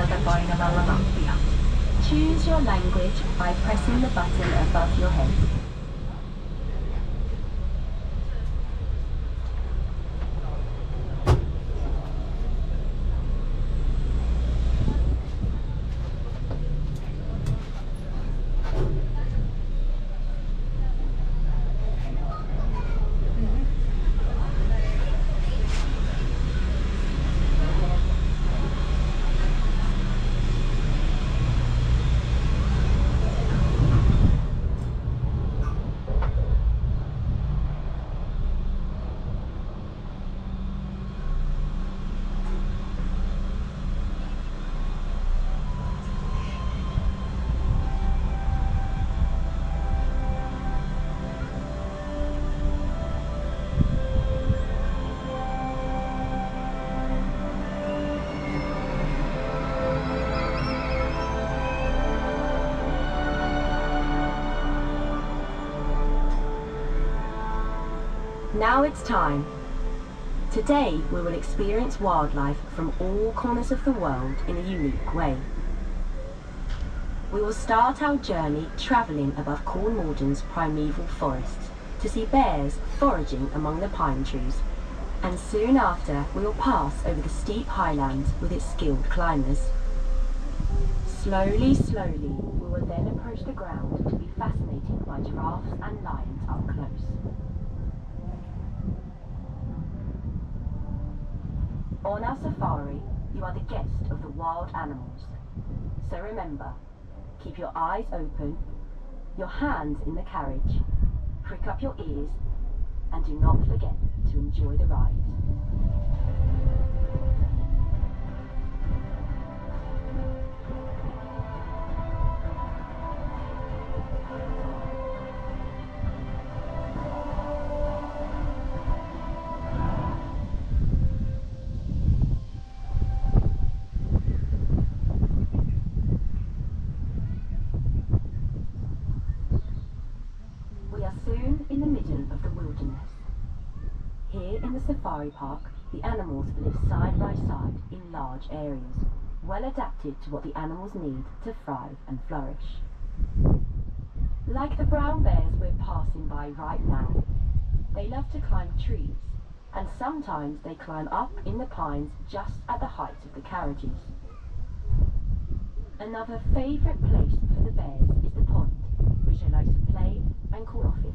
tayo ng mga mapya. Choose your language by pressing the button above your head. Now it's time. Today we will experience wildlife from all corners of the world in a unique way. We will start our journey travelling above Kolmården's primeval forests to see bears foraging among the pine trees, and soon after we will pass over the steep highlands with its skilled climbers. Slowly, slowly, we will then approach the ground to be fascinated by giraffes and lions up close. On our safari, you are the guest of the wild animals. So remember, keep your eyes open, your hands in the carriage, prick up your ears, and do not forget to enjoy the ride. Soon in the middle of the wilderness. Here in the safari park, the animals live side by side in large areas, well adapted to what the animals need to thrive and flourish. Like the brown bears we're passing by right now, they love to climb trees, and sometimes they climb up in the pines just at the height of the carriages. Another favourite place for the bears is the pond, which they like to play and cool off in.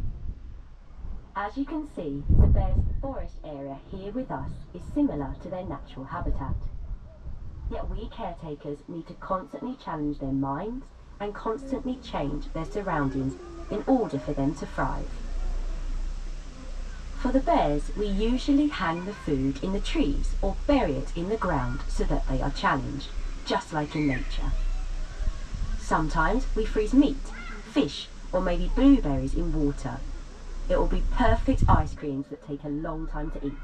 As you can see, the bears' forest area here with us is similar to their natural habitat. Yet we caretakers need to constantly challenge their minds and constantly change their surroundings in order for them to thrive. For the bears, we usually hang the food in the trees or bury it in the ground so that they are challenged, just like in nature. Sometimes we freeze meat, fish, or maybe blueberries in water. It will be perfect ice creams that take a long time to eat.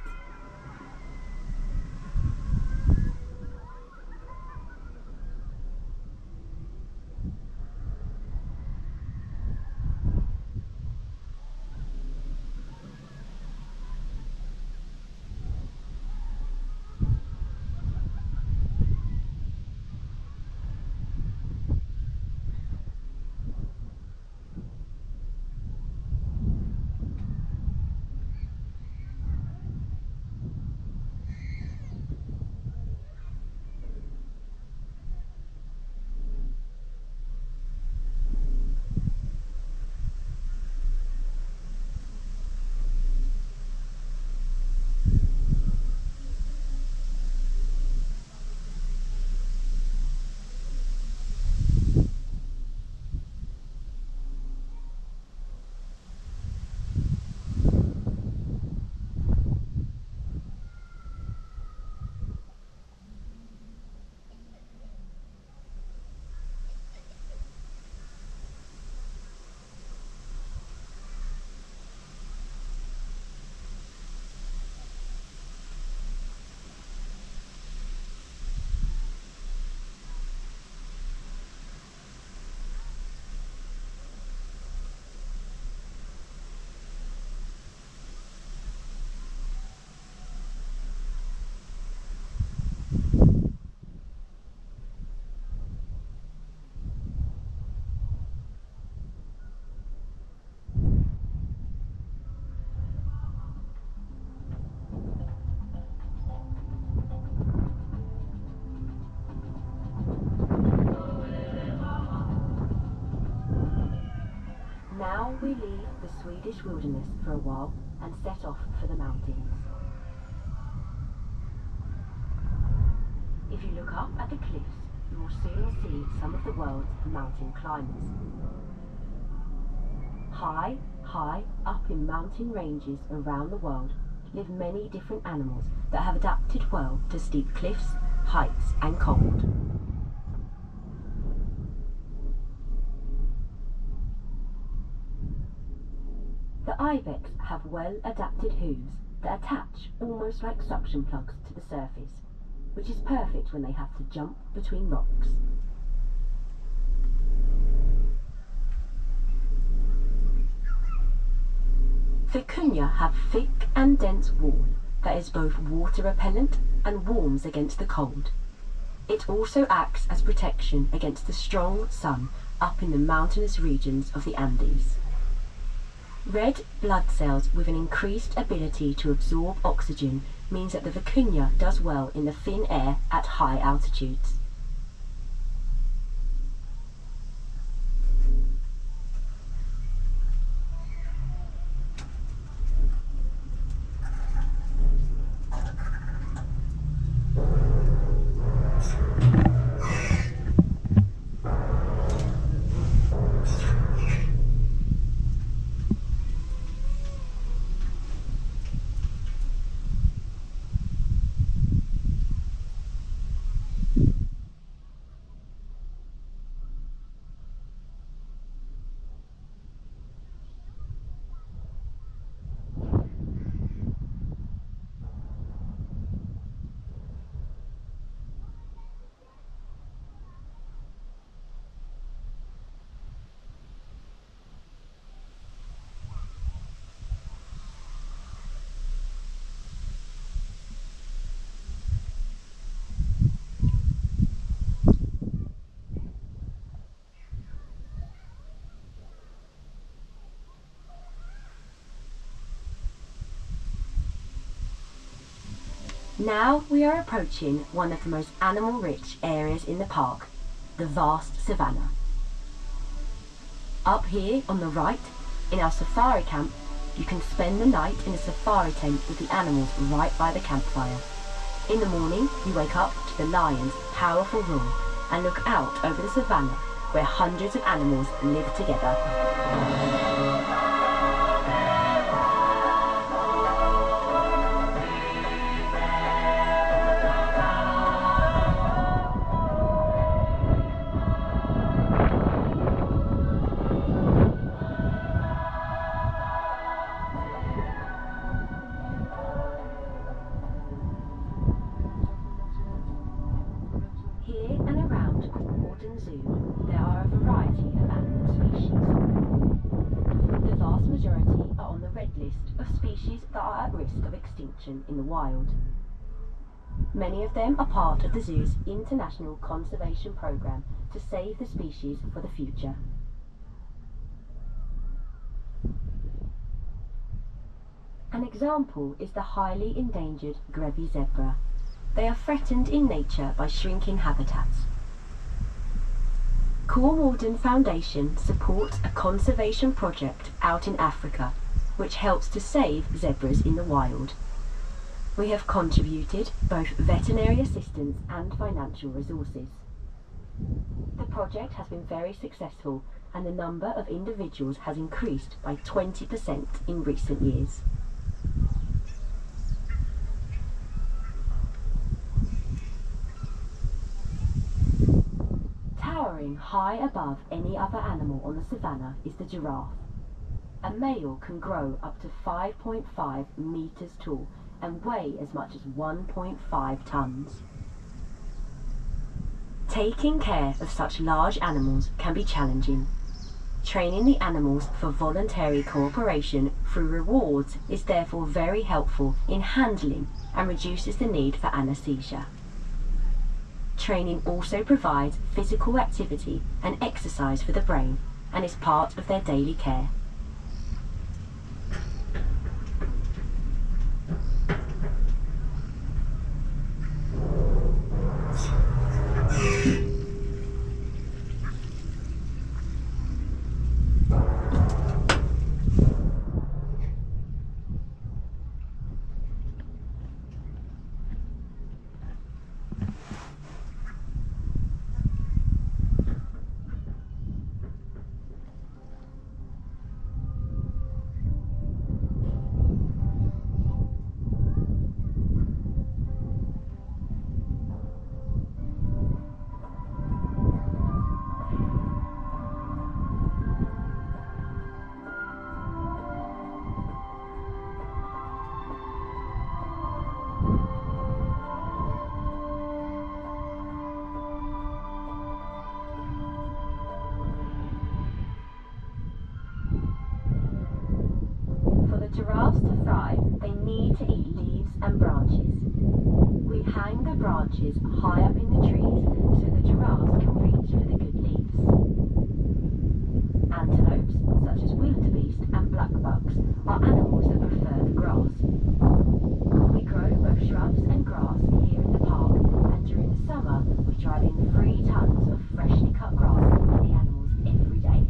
We leave the Swedish wilderness for a while and set off for the mountains. If you look up at the cliffs, you will soon see some of the world's mountain climbers. High up in mountain ranges around the world live many different animals that have adapted well to steep cliffs, heights and cold. The ibex have well-adapted hooves that attach almost like suction plugs to the surface, which is perfect when they have to jump between rocks. Vicuña have thick and dense wool that is both water repellent and warms against the cold. It also acts as protection against the strong sun up in the mountainous regions of the Andes. Red blood cells with an increased ability to absorb oxygen means that the vicuña does well in the thin air at high altitudes. Now we are approaching one of the most animal-rich areas in the park, the vast savannah. Up here on the right, in our safari camp, you can spend the night in a safari tent with the animals right by the campfire. In the morning, you wake up to the lion's powerful roar and look out over the savannah where hundreds of animals live together. There are a variety of animal species. The vast majority are on the red list of species that are at risk of extinction in the wild. Many of them are part of the zoo's international conservation program to save the species for the future. An example is the highly endangered Grevy zebra. They are threatened in nature by shrinking habitats. Kolmården Foundation supports a conservation project out in Africa, which helps to save zebras in the wild. We have contributed both veterinary assistance and financial resources. The project has been very successful and the number of individuals has increased by 20% in recent years. Towering high above any other animal on the savannah is the giraffe. A male can grow up to 5.5 meters tall and weigh as much as 1.5 tons. Taking care of such large animals can be challenging. Training the animals for voluntary cooperation through rewards is therefore very helpful in handling and reduces the need for anesthesia. Training also provides physical activity and exercise for the brain and is part of their daily care. Giraffes to thrive, they need to eat leaves and branches. We hang the branches high up in the trees so the giraffes can reach for the good leaves. Antelopes, such as wildebeest and blackbucks, are animals that prefer the grass. We grow both shrubs and grass here in the park, and during the summer we drive in 3 tons of freshly cut grass for the animals every day.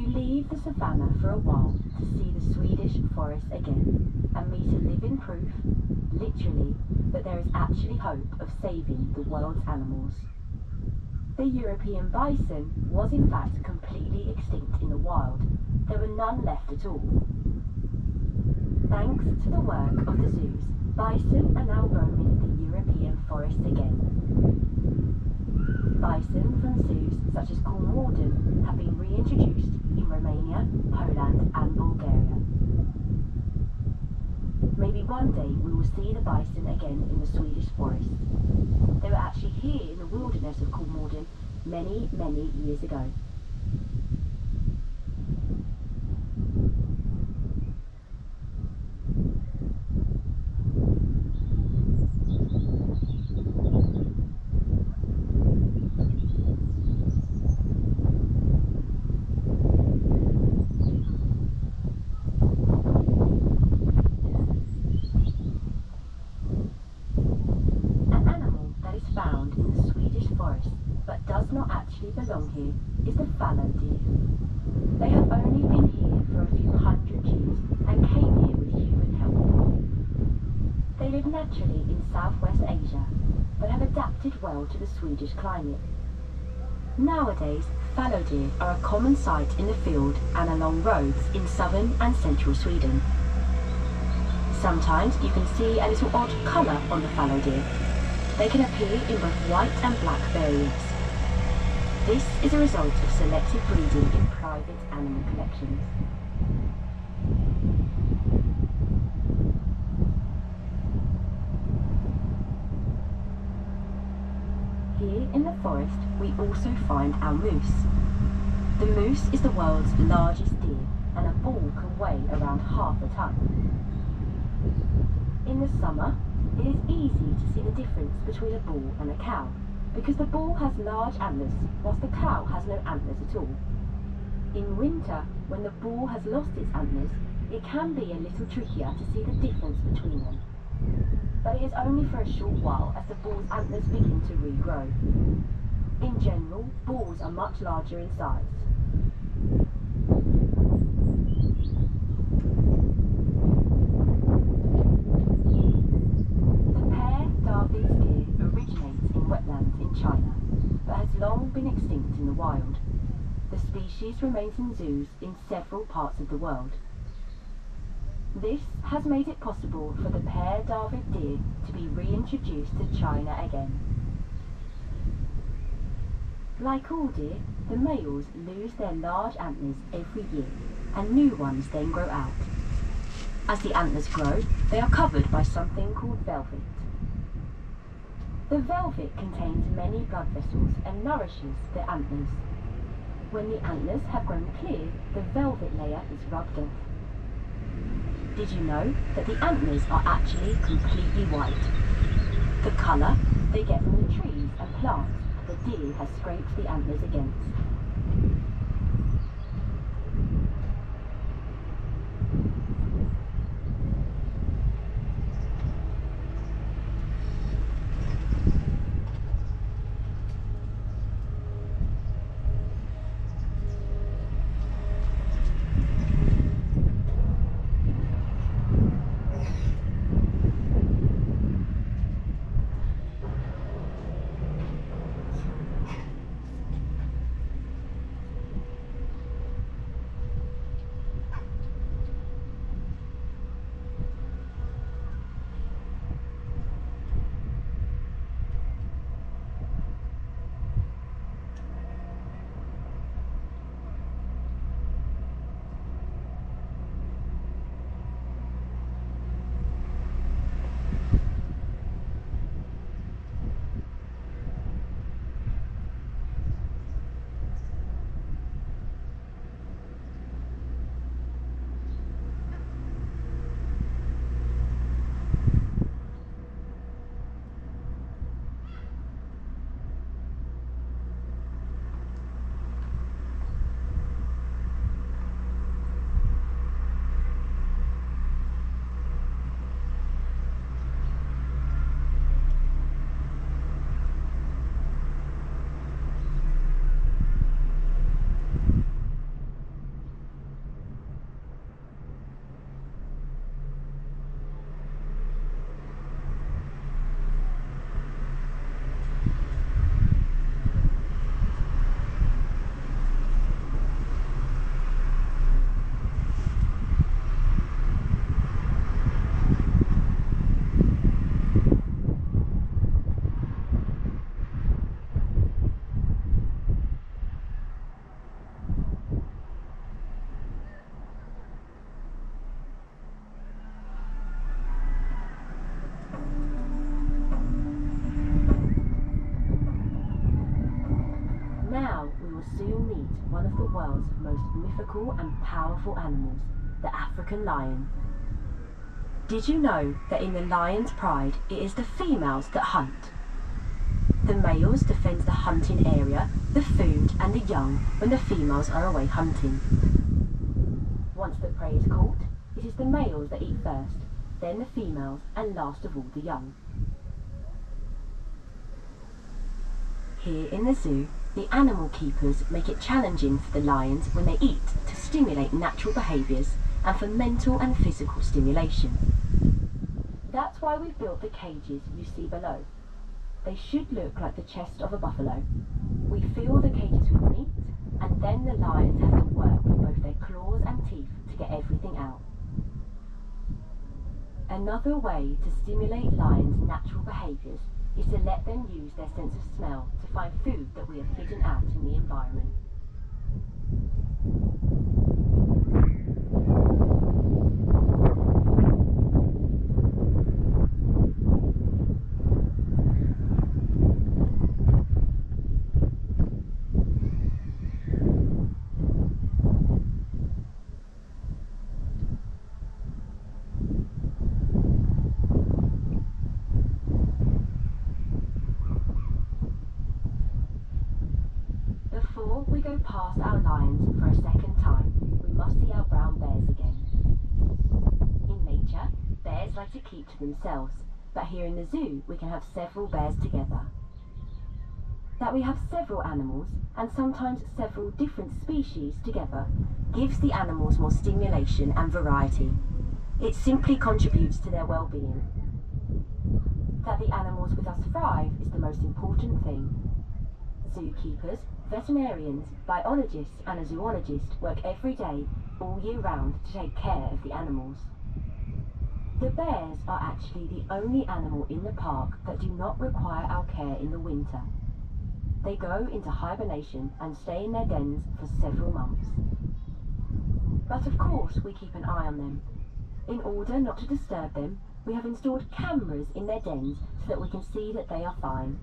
Leave the savannah for a while to see the Swedish forest again and meet a living proof, literally, that there is actually hope of saving the world's animals. The European bison was in fact completely extinct in the wild. There were none left at all. Thanks to the work of the zoos, bison are now roaming the European forests again. Bison from zoos such as Kolmården have been reintroduced in Romania, Poland and Bulgaria. Maybe one day we will see the bison again in the Swedish forests. They were actually here in the wilderness of Kolmården many, many years ago. Found in the Swedish forest, but does not actually belong here, is the fallow deer. They have only been here for a few hundred years and came here with human help. They live naturally in Southwest Asia, but have adapted well to the Swedish climate. Nowadays, fallow deer are a common sight in the field and along roads in southern and central Sweden. Sometimes you can see a little odd colour on the fallow deer. They can appear in both white and black variants. This is a result of selective breeding in private animal collections. Here in the forest we also find our moose. The moose is the world's largest deer, and a bull can weigh around half a ton. In the summer, it is easy to see the difference between a bull and a cow, because the bull has large antlers, whilst the cow has no antlers at all. In winter, when the bull has lost its antlers, it can be a little trickier to see the difference between them. But it is only for a short while as the bull's antlers begin to regrow. In general, bulls are much larger in size. Originates in wetlands in China, but has long been extinct in the wild. The species remains in zoos in several parts of the world. This has made it possible for the pear-David deer to be reintroduced to China again. Like all deer, the males lose their large antlers every year, and new ones then grow out. As the antlers grow, they are covered by something called velvet. The velvet contains many blood vessels and nourishes the antlers. When the antlers have grown clear, the velvet layer is rubbed off. Did you know that the antlers are actually completely white? The colour they get from the trees plants the deer has scraped the antlers against. Now we will soon meet one of the world's most mythical and powerful animals, the African lion. Did you know that in the lion's pride it is the females that hunt? The males defend the hunting area, the food and the young when the females are away hunting. Once the prey is caught, it is the males that eat first, then the females and last of all the young. Here in the zoo, the animal keepers make it challenging for the lions when they eat to stimulate natural behaviours and for mental and physical stimulation. That's why we've built the cages you see below. They should look like the chest of a buffalo. We fill the cages with meat, and then the lions have to work with both their claws and teeth to get everything out. Another way to stimulate lions' natural behaviours is to let them use their sense of smell to find food that we have hidden out in the environment. Before we go past our lions for a second time, we must see our brown bears again. In nature, bears like to keep to themselves, but here in the zoo we can have several bears together. That we have several animals, and sometimes several different species together, gives the animals more stimulation and variety. It simply contributes to their well-being. That the animals with us thrive is the most important thing. Zookeepers, veterinarians, biologists and a zoologist work every day, all year round, to take care of the animals. The bears are actually the only animal in the park that do not require our care in the winter. They go into hibernation and stay in their dens for several months. But of course we keep an eye on them. In order not to disturb them, we have installed cameras in their dens so that we can see that they are fine.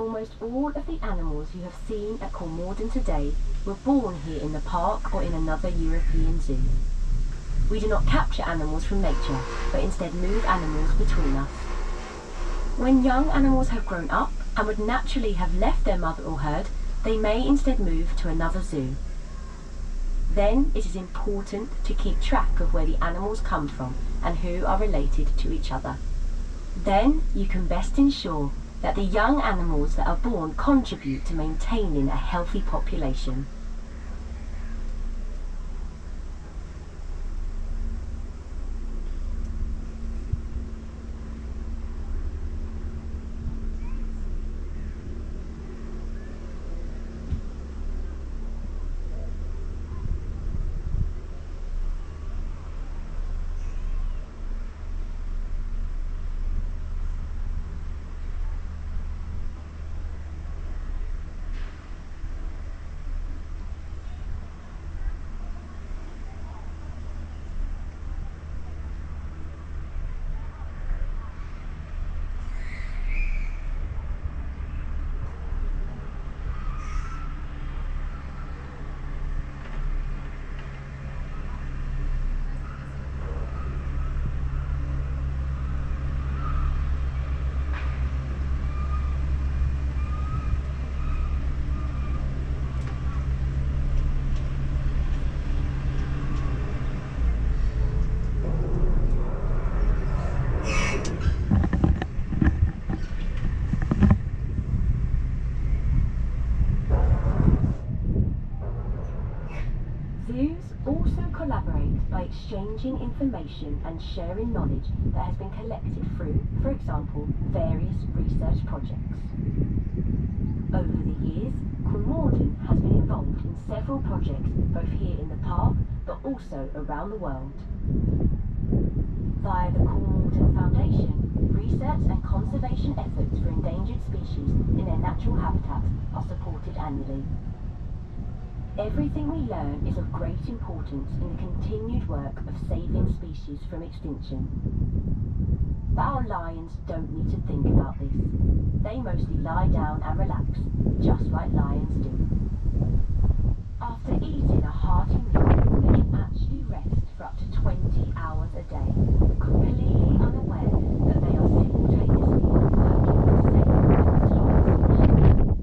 almost all of the animals you have seen at Kolmården today were born here in the park or in another European zoo. We do not capture animals from nature, but instead move animals between us. When young animals have grown up and would naturally have left their mother or herd, they may instead move to another zoo. Then it is important to keep track of where the animals come from and who are related to each other. Then you can best ensure that the young animals that are born contribute to maintaining a healthy population. Zoos also collaborate by exchanging information and sharing knowledge that has been collected through, for example, various research projects. Over the years, Kolmården has been involved in several projects both here in the park but also around the world. Via the Kolmården Foundation, research and conservation efforts for endangered species in their natural habitats are supported annually. Everything we learn is of great importance in the continued work of saving species from extinction. But our lions don't need to think about this. They mostly lie down and relax, just like lions do. After eating a hearty meal, they can actually rest for up to 20 hours a day, completely unaware that they are simultaneously working to save the entire species.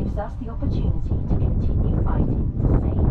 gives us the opportunity to continue fighting to save